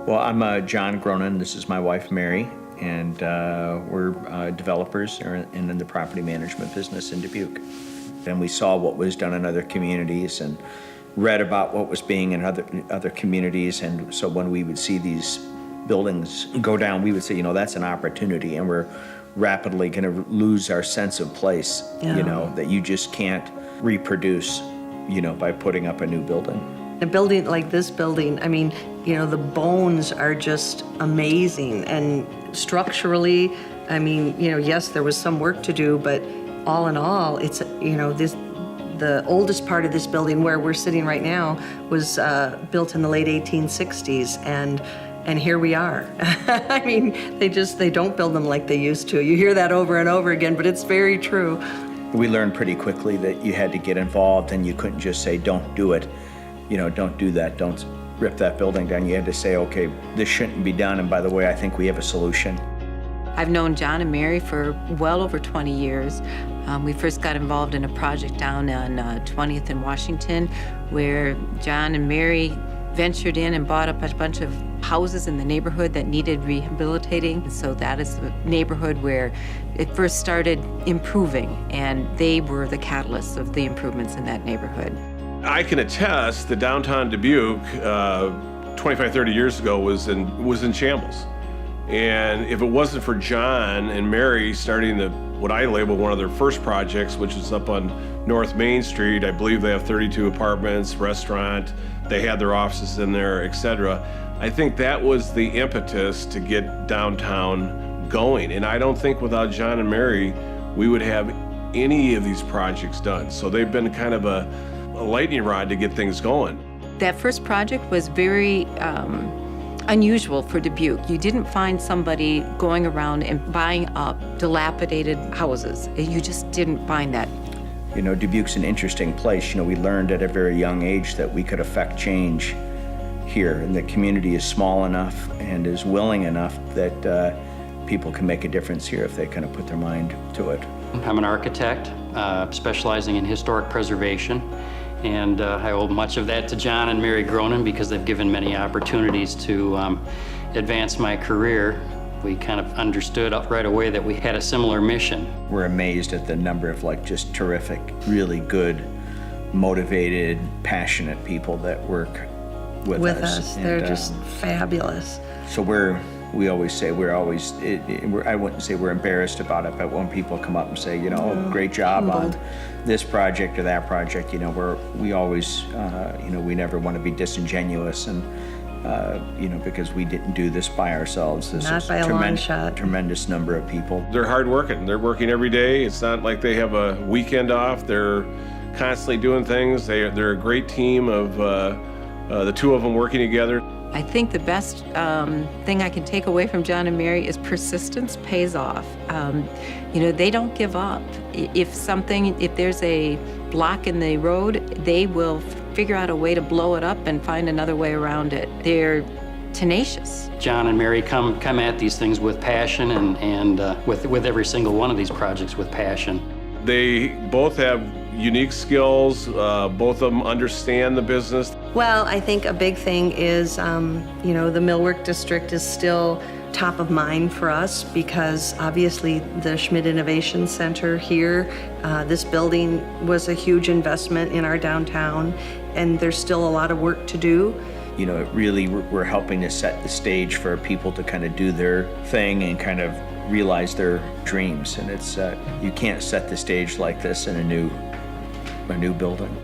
Well, I'm John Gronin. This is my wife, Mary, and we're developers in the property management business in Dubuque. And we saw what was done in other communities and read about what was being in other communities. And so when we would see these buildings go down, we would say, that's an opportunity, and we're rapidly going to lose our sense of place, that you just can't reproduce, by putting up a new building. A building like this building, the bones are just amazing. And structurally, yes, there was some work to do, but all in all, it's, the oldest part of this building where we're sitting right now was built in the late 1860s. And here we are. They don't build them like they used to. You hear that over and over again, but it's very true. We learned pretty quickly that you had to get involved, and you couldn't just say, don't do it. Don't do that, don't rip that building down. You had to say, okay, this shouldn't be done, and by the way, I think we have a solution. I've known John and Mary for well over 20 years. We first got involved in a project down on 20th and Washington, where John and Mary ventured in and bought up a bunch of houses in the neighborhood that needed rehabilitating. So that is the neighborhood where it first started improving, and they were the catalysts of the improvements in that neighborhood. I can attest that downtown Dubuque 25, 30 years ago was in shambles. And if it wasn't for John and Mary starting what I label one of their first projects, which is up on North Main Street, I believe they have 32 apartments, restaurant, they had their offices in there, etc. I think that was the impetus to get downtown going. And I don't think without John and Mary, we would have any of these projects done. So they've been kind of a lightning rod to get things going. That first project was very unusual for Dubuque. You didn't find somebody going around and buying up dilapidated houses. You just didn't find that. Dubuque's an interesting place. We learned at a very young age that we could affect change here, and the community is small enough and is willing enough that people can make a difference here if they kind of put their mind to it. I'm an architect specializing in historic preservation. And I owe much of that to John and Mary Gronin because they've given many opportunities to advance my career. We kind of understood right away that we had a similar mission. We're amazed at the number of just terrific, really good, motivated, passionate people that work with us. They're just fabulous. So we always say I wouldn't say we're embarrassed about it, but when people come up and say, great job on this project or that project, we always, we never want to be disingenuous, and because we didn't do this by ourselves. This Not is by a long shot. Tremendous number of people. They're hard working. They're working every day. It's not like they have a weekend off. They're constantly doing things. They're a great team of the two of them working together. I think the best thing I can take away from John and Mary is persistence pays off. They don't give up. If there's a block in the road, they will figure out a way to blow it up and find another way around it. They're tenacious. John and Mary come at these things with passion and with every single one of these projects with passion. They both have unique skills. Both of them understand the business. Well, I think a big thing is, the Millwork District is still top of mind for us because obviously the Schmidt Innovation Center here, this building was a huge investment in our downtown, and there's still a lot of work to do. Really we're helping to set the stage for people to kind of do their thing and kind of realize their dreams. And it's you can't set the stage like this in a new building.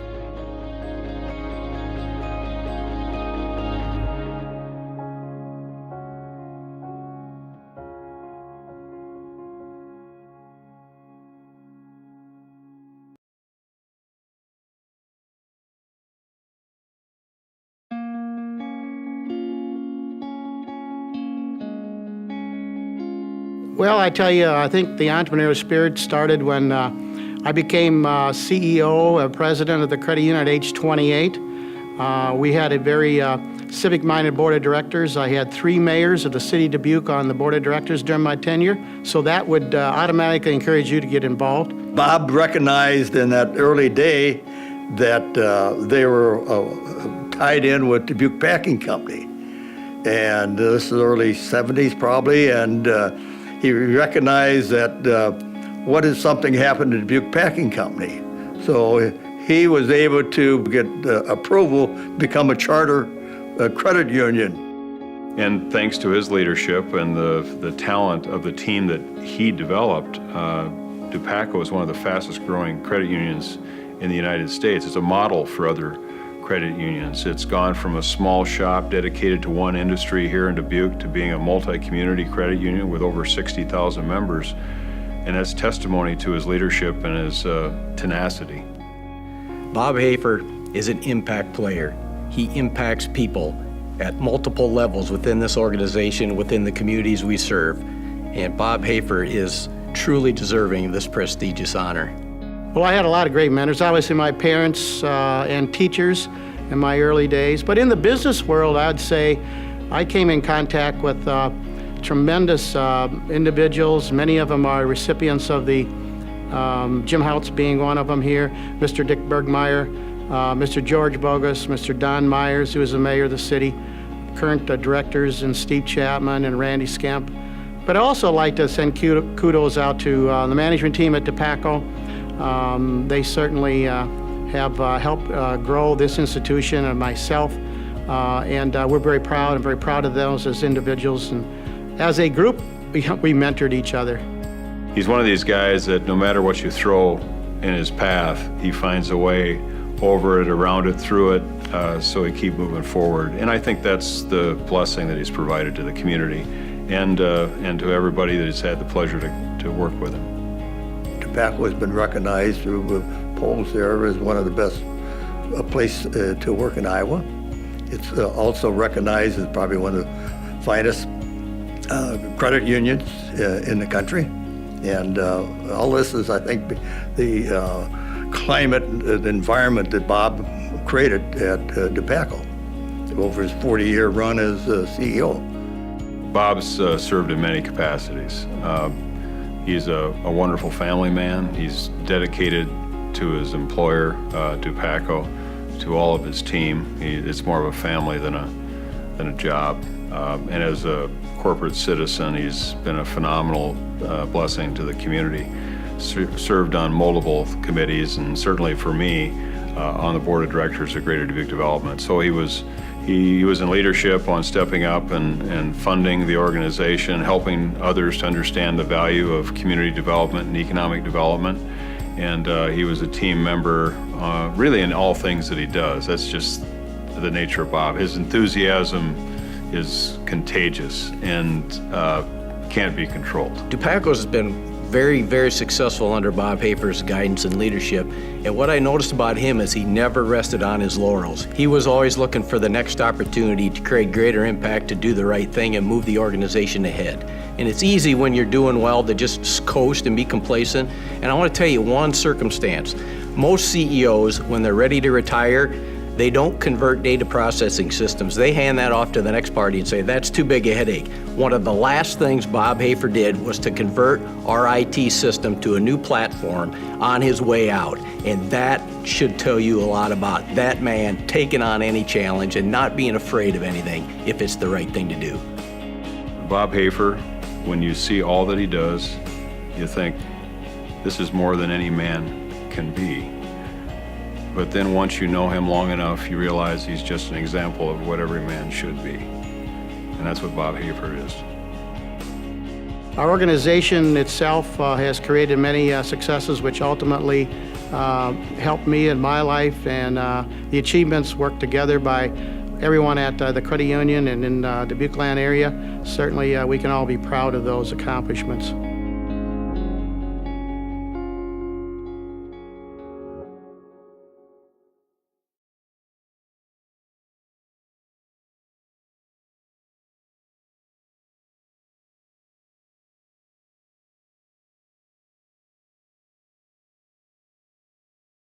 Well, I tell you, I think the entrepreneurial spirit started when I became CEO and president of the credit union at age 28. We had a very civic-minded board of directors. I had 3 mayors of the city of Dubuque on the board of directors during my tenure, so that would automatically encourage you to get involved. Bob recognized in that early day that they were tied in with Dubuque Packing Company. and this is early 70s probably, and he recognized that what if something happened to Dubuque Packing Company? So he was able to get approval to become a charter credit union. And thanks to his leadership and the talent of the team that he developed, DuPaco is one of the fastest growing credit unions in the United States. It's a model for other credit unions. It's gone from a small shop dedicated to one industry here in Dubuque to being a multi-community credit union with over 60,000 members. And that's testimony to his leadership and his tenacity. Bob Hafer is an impact player. He impacts people at multiple levels within this organization, within the communities we serve. And Bob Hafer is truly deserving of this prestigious honor. Well, I had a lot of great mentors, obviously my parents and teachers in my early days. But in the business world, I'd say I came in contact with tremendous individuals. Many of them are recipients of the Jim Houtz being one of them here, Mr. Dick Bergmeyer, Mr. George Bogus, Mr. Don Myers, who is the mayor of the city, current directors, and Steve Chapman and Randy Skemp. But I also like to send kudos out to the management team at DuPaco. They certainly have helped grow this institution and myself, and we're very proud of those as individuals. And as a group, we mentored each other. He's one of these guys that no matter what you throw in his path, he finds a way over it, around it, through it, so he keep moving forward. And I think that's the blessing that he's provided to the community and to everybody that has had the pleasure to work with him. DuPaco has been recognized through polls there as one of the best place to work in Iowa. It's also recognized as probably one of the finest credit unions in the country. And all this is, I think, the climate, the environment that Bob created at DuPaco over his 40-year run as CEO. Bob's served in many capacities. He's a wonderful family man. He's dedicated to his employer, DuPaco, to all of his team. It's more of a family than a job. And as a corporate citizen, he's been a phenomenal blessing to the community. Served on multiple committees, and certainly for me, on the board of directors of Greater Dubuque Development. So he was in leadership on stepping up and funding the organization, helping others to understand the value of community development and economic development. And he was a team member really in all things that he does. That's just the nature of Bob. His enthusiasm is contagious and can't be controlled. DuPaco's been very, very successful under Bob Hafer's guidance and leadership. And what I noticed about him is he never rested on his laurels. He was always looking for the next opportunity to create greater impact, to do the right thing and move the organization ahead. And it's easy when you're doing well to just coast and be complacent. And I want to tell you one circumstance. Most CEOs, when they're ready to retire, they don't convert data processing systems. They hand that off to the next party and say, that's too big a headache. One of the last things Bob Hafer did was to convert our IT system to a new platform on his way out. And that should tell you a lot about that man taking on any challenge and not being afraid of anything if it's the right thing to do. Bob Hafer, when you see all that he does, you think, this is more than any man can be. But then once you know him long enough, you realize he's just an example of what every man should be. And that's what Bob Hafer is. Our organization itself has created many successes which ultimately helped me in my life, and the achievements worked together by everyone at the credit union and in the Dubuque-Land area. Certainly we can all be proud of those accomplishments.